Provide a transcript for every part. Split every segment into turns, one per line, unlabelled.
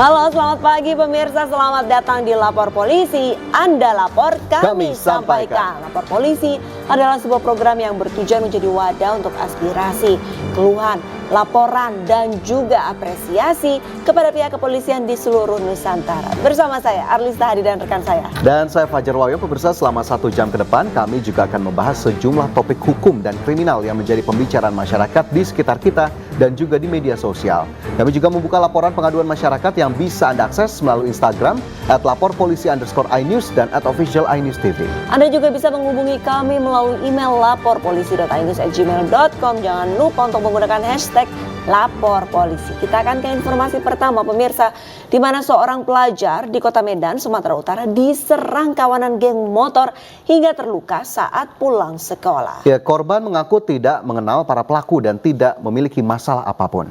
Halo, selamat pagi pemirsa, selamat datang di Lapor Polisi. Anda lapor, kami sampaikan. Lapor Polisi adalah sebuah program yang bertujuan menjadi wadah untuk aspirasi, keluhan, laporan, dan juga apresiasi kepada pihak kepolisian di seluruh Nusantara. Bersama saya, Arlista Hadi dan rekan saya.
Dan saya Fajar Wayo. Pemirsa, selama 1 jam ke depan kami juga akan membahas sejumlah topik hukum dan kriminal yang menjadi pembicaraan masyarakat di sekitar kita dan juga di media sosial. Kami juga membuka laporan pengaduan masyarakat yang bisa Anda akses melalui Instagram @laporpolisi_inews dan @official_inews_tv.
Anda juga bisa menghubungi kami melalui email laporpolisi.inews@gmail.com. Jangan lupa untuk menggunakan hashtag Lapor Polisi. Kita akan ke informasi pertama pemirsa, di mana seorang pelajar di Kota Medan, Sumatera Utara diserang kawanan geng motor hingga terluka saat pulang sekolah.
Ya, korban mengaku tidak mengenal para pelaku dan tidak memiliki masalah apapun.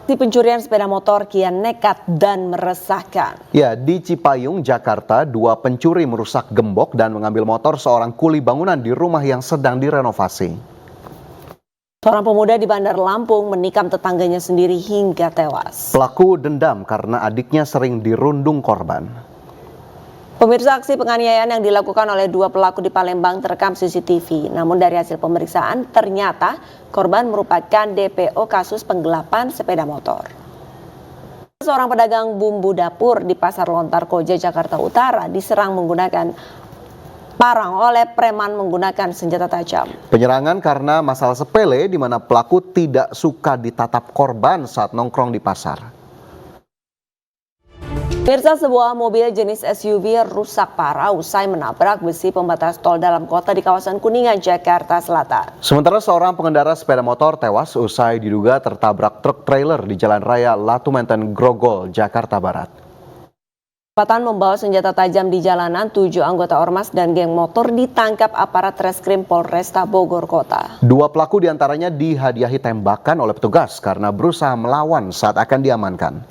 Di pencurian sepeda motor kian nekat dan meresahkan.
Ya, di Cipayung, Jakarta, 2 pencuri merusak gembok dan mengambil motor seorang kuli bangunan di rumah yang sedang direnovasi.
Seorang pemuda di Bandar Lampung menikam tetangganya sendiri hingga tewas.
Pelaku dendam karena adiknya sering dirundung korban.
Pemirsa, aksi penganiayaan yang dilakukan oleh 2 pelaku di Palembang terekam CCTV. Namun dari hasil pemeriksaan ternyata korban merupakan DPO kasus penggelapan sepeda motor. Seorang pedagang bumbu dapur di Pasar Lontar Koja, Jakarta Utara diserang menggunakan parang oleh preman menggunakan senjata tajam.
Penyerangan karena masalah sepele di mana pelaku tidak suka ditatap korban saat nongkrong di pasar.
Pemirsa, sebuah mobil jenis SUV rusak parah usai menabrak besi pembatas tol dalam kota di kawasan Kuningan, Jakarta Selatan.
Sementara seorang pengendara sepeda motor tewas usai diduga tertabrak truk trailer di Jalan Raya Latumenten Grogol, Jakarta Barat.
Kedapatan membawa senjata tajam di jalanan, 7 anggota ormas dan geng motor ditangkap aparat Reskrim Polresta Bogor Kota.
2 pelaku diantaranya dihadiahi tembakan oleh petugas karena berusaha melawan saat akan diamankan.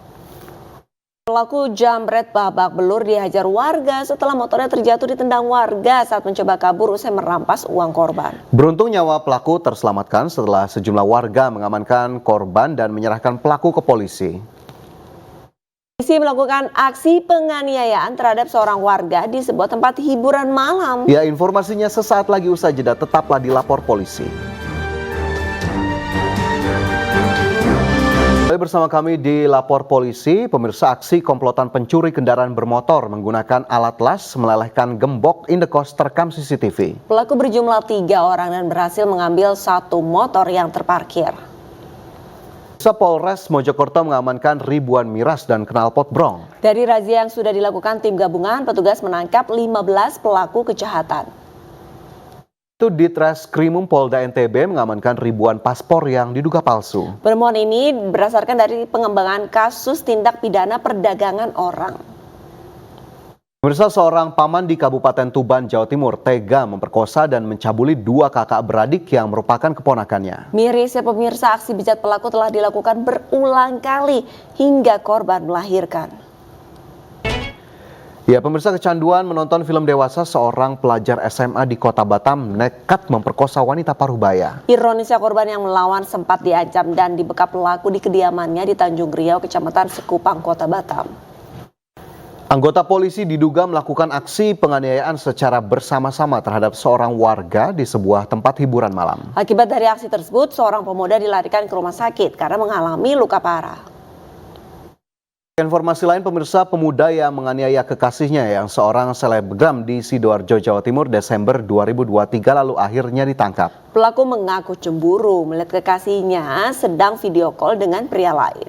Pelaku jambret babak belur dihajar warga setelah motornya terjatuh ditendang warga saat mencoba kabur usai merampas uang korban.
Beruntung nyawa pelaku terselamatkan setelah sejumlah warga mengamankan korban dan menyerahkan pelaku ke polisi.
Polisi melakukan aksi penganiayaan terhadap seorang warga di sebuah tempat hiburan malam.
Ya, informasinya sesaat lagi usai jeda, tetaplah di Lapor Polisi. Bersama kami di Lapor Polisi, pemirsa, aksi komplotan pencuri kendaraan bermotor menggunakan alat las melelehkan gembok indekos terekam CCTV.
Pelaku berjumlah 3 orang dan berhasil mengambil 1 motor yang terparkir.
Polres Mojokerto mengamankan ribuan miras dan knalpot brong.
Dari razia yang sudah dilakukan tim gabungan, petugas menangkap 15 pelaku kejahatan.
Di Treskrimum Polda NTB mengamankan ribuan paspor yang diduga palsu.
Penemuan ini berdasarkan dari pengembangan kasus tindak pidana perdagangan orang.
Pemirsa, seorang paman di Kabupaten Tuban, Jawa Timur tega memperkosa dan mencabuli 2 kakak beradik yang merupakan keponakannya.
Mirisnya pemirsa, aksi bejat pelaku telah dilakukan berulang kali hingga korban melahirkan.
Ya, pemirsa, kecanduan menonton film dewasa, seorang pelajar SMA di Kota Batam nekat memperkosa wanita parubaya.
Ironisnya korban yang melawan sempat diancam dan dibekap pelaku di kediamannya di Tanjung Riau, Kecamatan Sekupang, Kota Batam.
Anggota polisi diduga melakukan aksi penganiayaan secara bersama-sama terhadap seorang warga di sebuah tempat hiburan malam.
Akibat dari aksi tersebut, seorang pemuda dilarikan ke rumah sakit karena mengalami luka parah.
Informasi lain, pemirsa, pemuda yang menganiaya kekasihnya yang seorang selebgram di Sidoarjo, Jawa Timur Desember 2023 lalu akhirnya ditangkap.
Pelaku mengaku cemburu melihat kekasihnya sedang video call dengan pria lain.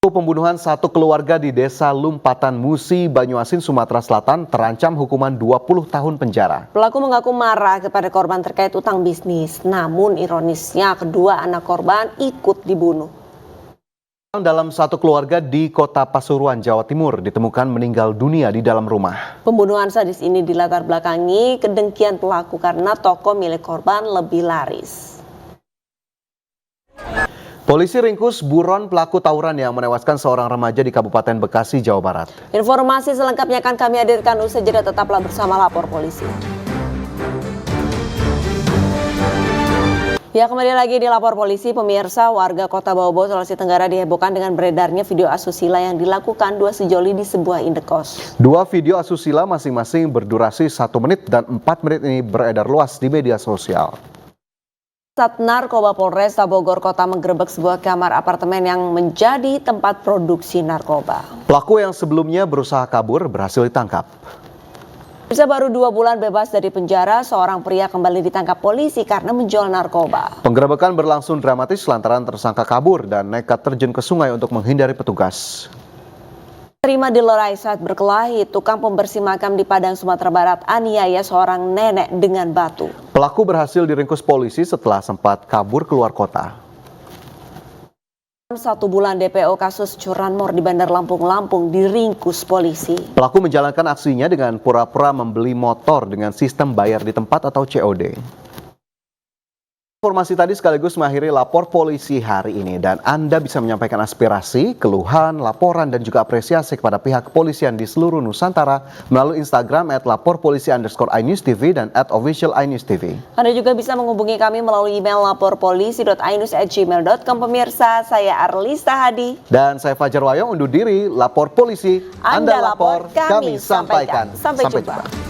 Pembunuhan 1 keluarga di Desa Lumpatan Musi, Banyuasin, Sumatera Selatan terancam hukuman 20 tahun penjara.
Pelaku mengaku marah kepada korban terkait utang bisnis, namun ironisnya kedua anak korban ikut dibunuh.
Dalam 1 keluarga di Kota Pasuruan, Jawa Timur ditemukan meninggal dunia di dalam rumah.
Pembunuhan sadis ini dilatar belakangi kedengkian pelaku karena toko milik korban lebih laris.
Polisi ringkus buron pelaku tawuran yang menewaskan seorang remaja di Kabupaten Bekasi, Jawa Barat.
Informasi selengkapnya akan kami hadirkan usai jeda, tetaplah bersama Lapor Polisi. Ya, kembali lagi di Lapor Polisi, pemirsa. Warga Kota Baobo, Sulawesi Tenggara dihebohkan dengan beredarnya video asusila yang dilakukan dua sejoli di sebuah indekos.
Dua video asusila masing-masing berdurasi 1 menit dan 4 menit ini beredar luas di media sosial.
Sat Narkoba Polresta Bogor Kota menggerebek sebuah kamar apartemen yang menjadi tempat produksi narkoba.
Pelaku yang sebelumnya berusaha kabur berhasil ditangkap.
Bisa baru 2 bulan bebas dari penjara, seorang pria kembali ditangkap polisi karena menjual narkoba.
Penggerebekan berlangsung dramatis lantaran tersangka kabur dan nekat terjun ke sungai untuk menghindari petugas.
Terima dilerai saat berkelahi, tukang pembersih makam di Padang, Sumatera Barat aniaya seorang nenek dengan batu.
Pelaku berhasil diringkus polisi setelah sempat kabur keluar kota.
1 bulan DPO kasus curanmor di Bandar Lampung diringkus polisi.
Pelaku menjalankan aksinya dengan pura-pura membeli motor dengan sistem bayar di tempat atau COD. Informasi tadi sekaligus mengakhiri Lapor Polisi hari ini, dan Anda bisa menyampaikan aspirasi, keluhan, laporan, dan juga apresiasi kepada pihak kepolisian di seluruh Nusantara melalui Instagram @laporpolisi_inewstv dan @official_inewstv.
Anda juga bisa menghubungi kami melalui email laporpolisi.ainus@gmail.com. Pemirsa, saya Arlista Hadi.
Dan saya Fajar Wayong undur diri. Lapor Polisi, Anda lapor, kami sampaikan.
Sampai jumpa.